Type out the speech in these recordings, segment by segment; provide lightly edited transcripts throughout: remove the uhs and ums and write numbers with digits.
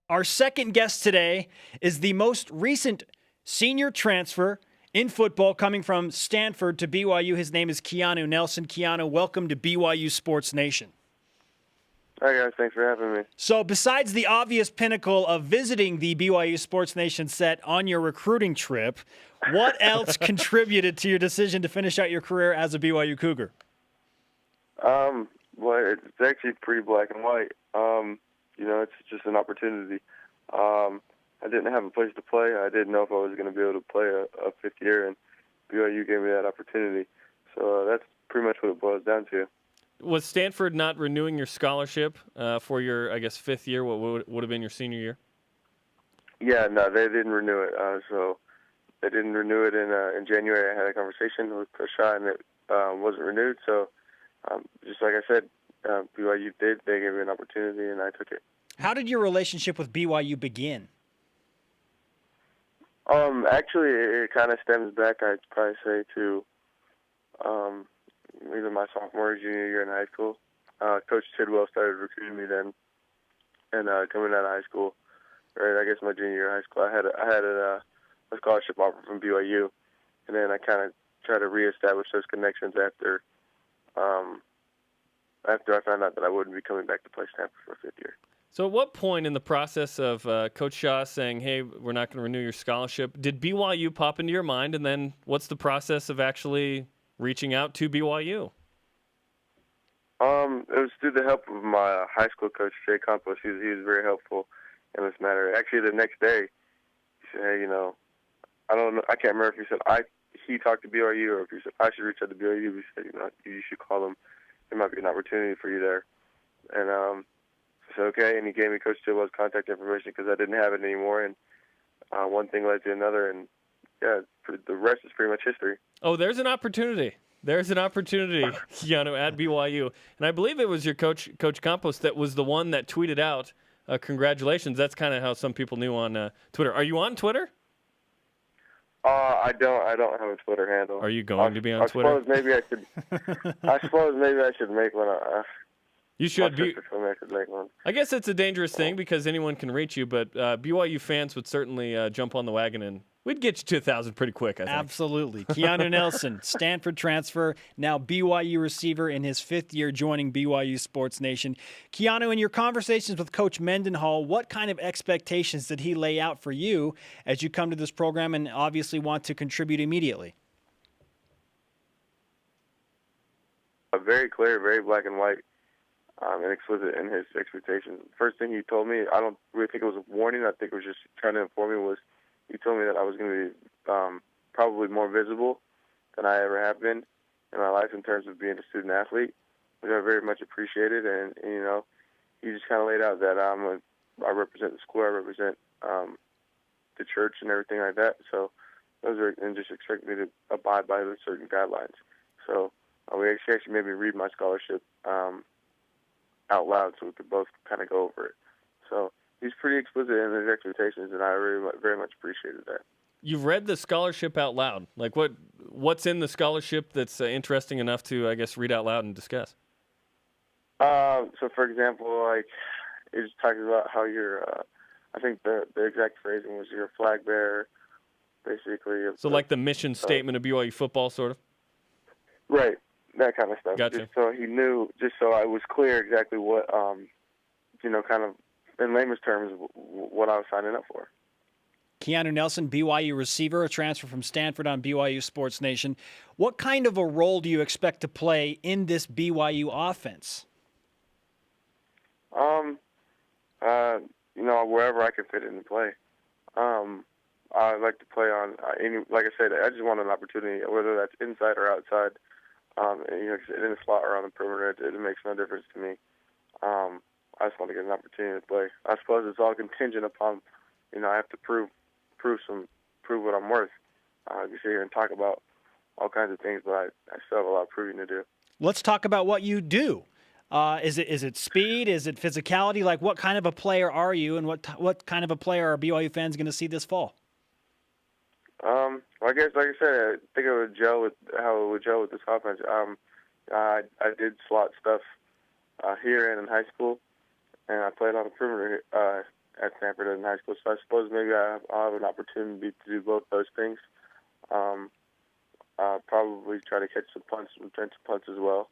Our second guest today is the most recent senior transfer in football coming from Stanford to BYU. His name is Keanu Nelson. Keanu, welcome to BYU Sports Nation. Hi, guys. Thanks for having me. So besides the obvious pinnacle of visiting the BYU Sports Nation set on your recruiting trip, what else contributed to your decision to finish out your career as a BYU Cougar? Well, it's actually pretty black and white. It's just an opportunity. I didn't have a place to play. I didn't know if I was going to be able to play a fifth year, and BYU gave me that opportunity. So that's pretty much what it boils down to. Was Stanford not renewing your scholarship for your, I guess, fifth year? What would have been your senior year? Yeah, no, they didn't renew it. So they didn't renew it in January. I had a conversation with Coach Shaw, and it wasn't renewed. So just like I said, BYU did. They gave me an opportunity, and I took it. How did your relationship with BYU begin? Actually, it kind of stems back, I'd probably say, to either my sophomore or junior year in high school. Coach Tidwell started recruiting me then, and coming out of high school, right? I guess my junior year of high school, I had a scholarship offer from BYU, and then I kind of tried to reestablish those connections after I found out that I wouldn't be coming back to play Stanford for a fifth year. So at what point in the process of Coach Shaw saying, hey, we're not going to renew your scholarship, did BYU pop into your mind? And then what's the process of actually reaching out to BYU? It was through the help of my high school coach, Jay Campos. He was very helpful in this matter. Actually, the next day, he said, hey, I don't know. I can't remember if he said he talked to BYU or if he said I should reach out to BYU. He said, you should call them. There might be an opportunity for you there. And I said, okay. And he gave me Coach Tidwell's contact information because I didn't have it anymore. And one thing led to another. And, yeah, the rest is pretty much history. Oh, there's an opportunity. There's an opportunity, Keanu, at BYU. And I believe it was your Coach Campos that was the one that tweeted out, congratulations. That's kind of how some people knew on Twitter. Are you on Twitter? I don't have a Twitter handle. Are you going to be on Twitter? I suppose maybe I should make one. You should be. I should make one. I guess it's a dangerous thing because anyone can reach you, but BYU fans would certainly jump on the wagon and we'd get you to 1,000 pretty quick, I think. Absolutely. Keanu Nelson, Stanford transfer, now BYU receiver in his fifth year joining BYU Sports Nation. Keanu, in your conversations with Coach Mendenhalls, what kind of expectations did he lay out for you as you come to this program and obviously want to contribute immediately? Very clear, very black and white, and explicit in his expectations. First thing he told me, I don't really think it was a warning. I think it was just trying to inform me was, he told me that I was going to be probably more visible than I ever have been in my life in terms of being a student athlete, which I very much appreciated. And he just kind of laid out that I represent the school, I represent the church and everything like that. So and just expect me to abide by those certain guidelines. So we actually made me read my scholarship out loud so we could both kind of go over it. So he's pretty explicit in his expectations, and I very much appreciated that. You've read the scholarship out loud. Like what's in the scholarship that's interesting enough to, I guess, read out loud and discuss? So, for example, like it just talks about how you're. I think the exact phrasing was you're a flag bearer, basically. So, like the mission statement of BYU football, sort of. Right, that kind of stuff. Gotcha. Just so he knew, just so I was clear exactly what, kind of. In layman's terms, what I was signing up for. Keanu Nelson, BYU receiver, a transfer from Stanford on BYU Sports Nation. What kind of a role do you expect to play in this BYU offense? Wherever I can fit in and play. I like to play on like I said, I just want an opportunity, whether that's inside or outside. In the slot or on the perimeter, it makes no difference to me. I just want to get an opportunity to play. I suppose it's all contingent upon, I have to prove what I'm worth. I can sit here and talk about all kinds of things, but I still have a lot of proving to do. Let's talk about what you do. Is it speed? Is it physicality? Like, what kind of a player are you, and what kind of a player are BYU fans going to see this fall? I guess, like I said, I think it would gel with how it would gel with this offense. I did slot stuff here and in high school, and I played on the perimeter at Stanford in high school. So I suppose maybe I'll have an opportunity to do both those things. I'll probably try to catch some punts and return some punts as well.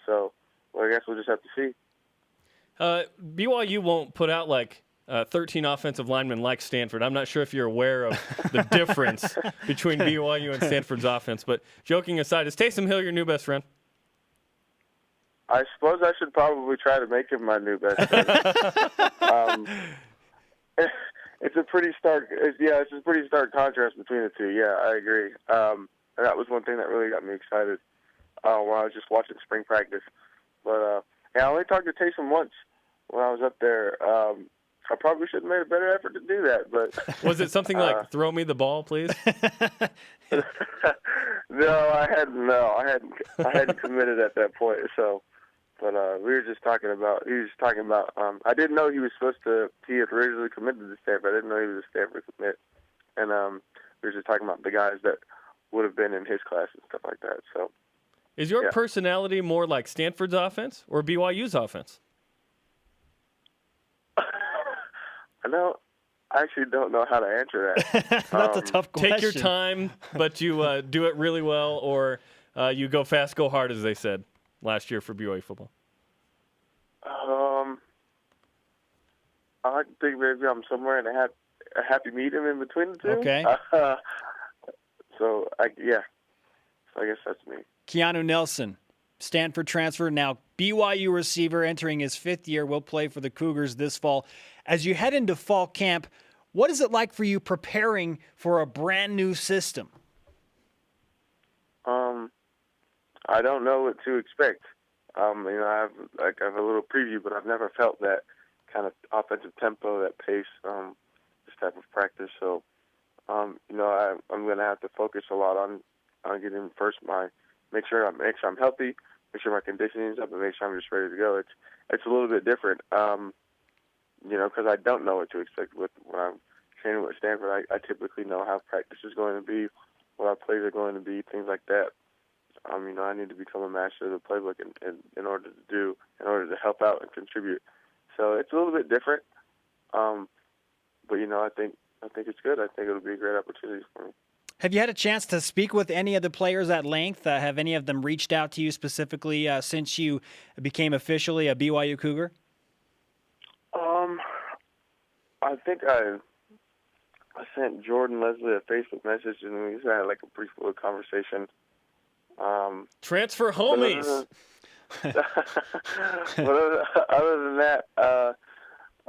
So, I guess we'll just have to see. BYU won't put out 13 offensive linemen like Stanford. I'm not sure if you're aware of the difference between BYU and Stanford's offense. But joking aside, is Taysom Hill your new best friend? I suppose I should probably try to make him my new best friend. It's a pretty stark contrast between the two. Yeah, I agree. And that was one thing that really got me excited when I was just watching spring practice. But I only talked to Taysom once when I was up there. I probably should have made a better effort to do that. But was it something like "throw me the ball, please"? No, I hadn't committed at that point. So, but we were just talking about. He was talking about. I didn't know he was He had originally committed to Stanford. I didn't know he was a Stanford commit, and we were just talking about the guys that would have been in his class and stuff like that. So, is your personality more like Stanford's offense or BYU's offense? I actually don't know how to answer that. That's a tough question. Take your time, but you do it really well, or you go fast, go hard, as they said last year for BYU football. I think maybe I'm somewhere in a happy medium in between the two. Okay. So I guess that's me. Keanu Nelson, Stanford transfer, now BYU receiver, entering his 5th year, will play for the Cougars this fall. As you head into fall camp, what is it like for you preparing for a brand new system? I don't know what to expect. I have a little preview, but I've never felt that kind of offensive tempo, that pace, this type of practice. So, I'm going to have to focus a lot on getting make sure I'm healthy, make sure my conditioning's up, and make sure I'm just ready to go. It's a little bit different, because I don't know what to expect when I'm training with Stanford. I typically know how practice is going to be, what our plays are going to be, things like that. I need to become a master of the playbook in order to help out and contribute. So it's a little bit different, but I think it's good. I think it'll be a great opportunity for me. Have you had a chance to speak with any of the players at length? Have any of them reached out to you specifically since you became officially a BYU Cougar? I think I sent Jordan Leslie a Facebook message, and we just had a brief little conversation. Transfer homies. But other than that,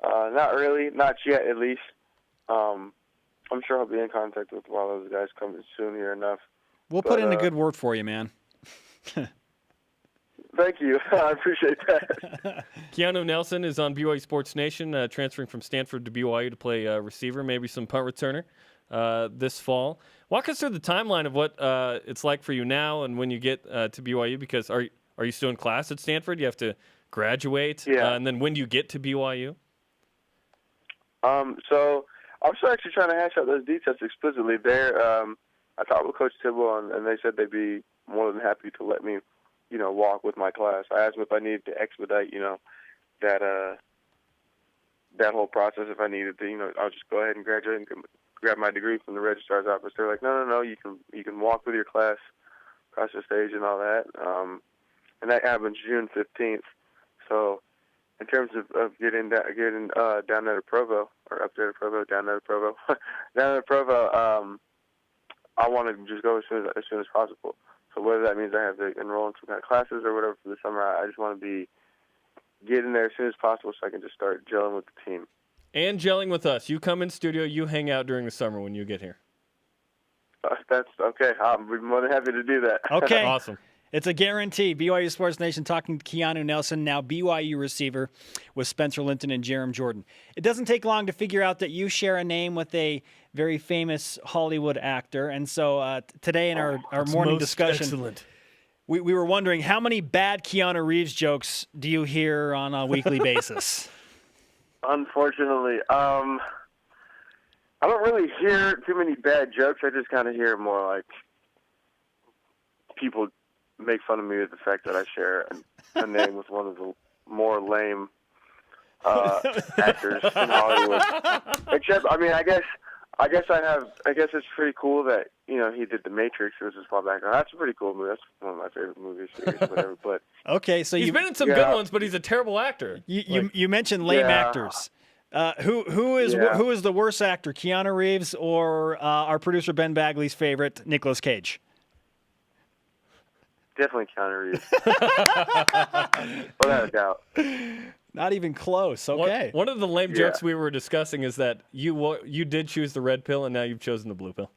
not really, not yet at least. I'm sure I'll be in contact with a lot of those guys coming soon here enough. We'll put in a good word for you, man. Thank you. I appreciate that. Keanu Nelson is on BYU Sports Nation, transferring from Stanford to BYU to play receiver, maybe some punt returner this fall. Walk us through the timeline of what it's like for you now and when you get to BYU, because are you still in class at Stanford? You have to graduate, and then when do you get to BYU? So I'm still actually trying to hash out those details explicitly there. I talked with Coach Tidwell, and they said they'd be more than happy to let me, walk with my class. I asked them if I needed to expedite, that whole process. If I needed to, I'll just go ahead and graduate and grab my degree from the registrar's office. They're like, no, you can walk with your class across the stage and all that. And that happens June 15th. So in terms of getting down there to Provo, or up there to Provo, down there to Provo, down there to Provo, I want to just go as soon as possible. So whether that means I have to enroll in some kind of classes or whatever for the summer, I just want to be getting there as soon as possible so I can just start gelling with the team. And gelling with us. You come in studio, you hang out during the summer when you get here. That's okay. I'll be more than happy to do that. Okay. Awesome. It's a guarantee. BYU Sports Nation talking to Keanu Nelson, now BYU receiver with Spencer Linton and Jerem Jordan. It doesn't take long to figure out that you share a name with a very famous Hollywood actor. And so today in our morning discussion, excellent. We were wondering, how many bad Keanu Reeves jokes do you hear on a weekly basis? Unfortunately, I don't really hear too many bad jokes. I just kind of hear more like people make fun of me with the fact that I share a name with one of more lame actors in Hollywood. Except, I mean, I guess it's pretty cool that he did The Matrix. It was his fall background. That's a pretty cool movie. That's one of my favorite movies, series, whatever. But okay, so he's been in some good ones, but he's a terrible actor. You mentioned lame actors. Who is the worst actor, Keanu Reeves or our producer Ben Bagley's favorite, Nicolas Cage? Definitely Keanu Reeves. Without a doubt. Not even close. Okay. One of the lame jokes we were discussing is that you did choose the red pill and now you've chosen the blue pill.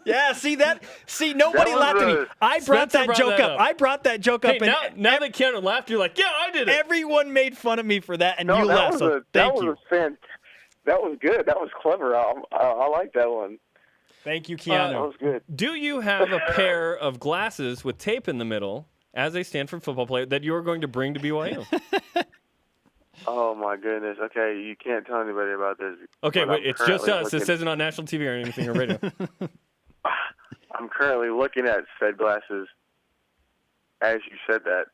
Yeah, see nobody laughed at me. I brought that joke up. I brought that joke up. Now that Keanu laughed, you're like, yeah, I did it. Everyone made fun of me for that, and you laughed. So thank you. That was good. That was clever. I like that one. Thank you, Keanu. That was good. Do you have a pair of glasses with tape in the middle as a Stanford football player that you are going to bring to BYU? Oh, my goodness. Okay, you can't tell anybody about this. Okay, wait, it's just us. This isn't on national TV or anything or radio. I'm currently looking at said glasses as you said that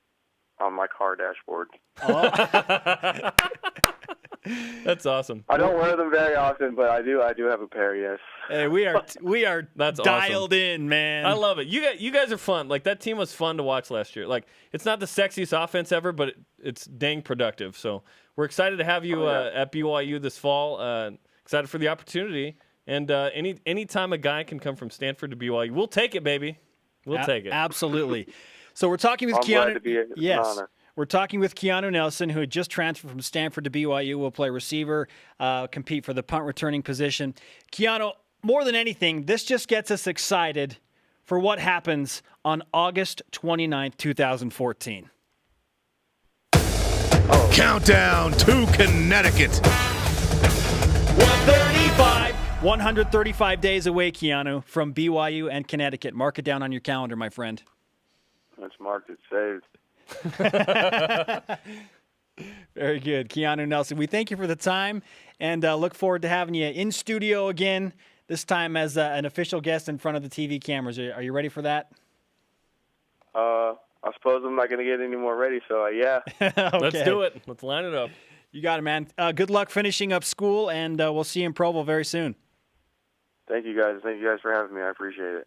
on my car dashboard. Oh. That's awesome. I don't wear them very often, but I do have a pair, yes. Hey, we are That's dialed awesome. in, man. I love it. You guys are fun. Like, that team was fun to watch last year. Like, it's not the sexiest offense ever, but it's dang productive. So we're excited to have you at BYU this fall. Excited for the opportunity. And any time a guy can come from Stanford to BYU, we'll take it, baby. We'll take it. Absolutely. So we're talking with Keanu. Glad to be here. It's an honor. We're talking with Keanu Nelson, who had just transferred from Stanford to BYU. Will play receiver, compete for the punt returning position. Keanu, more than anything, this just gets us excited for what happens on August 29th, 2014. Countdown to Connecticut. 135 days away, Keanu, from BYU and Connecticut. Mark it down on your calendar, my friend. That's marked. It's saved. Very good. Keanu Nelson, we thank you for the time and look forward to having you in studio again, this time as an official guest in front of the TV cameras. Are you ready for that? I suppose I'm not going to get any more ready, so yeah. Okay. Let's do it. Let's line it up. You got it, man. Good luck finishing up school, and we'll see you in Provo very soon. Thank you guys. Thank you guys for having me. I appreciate it.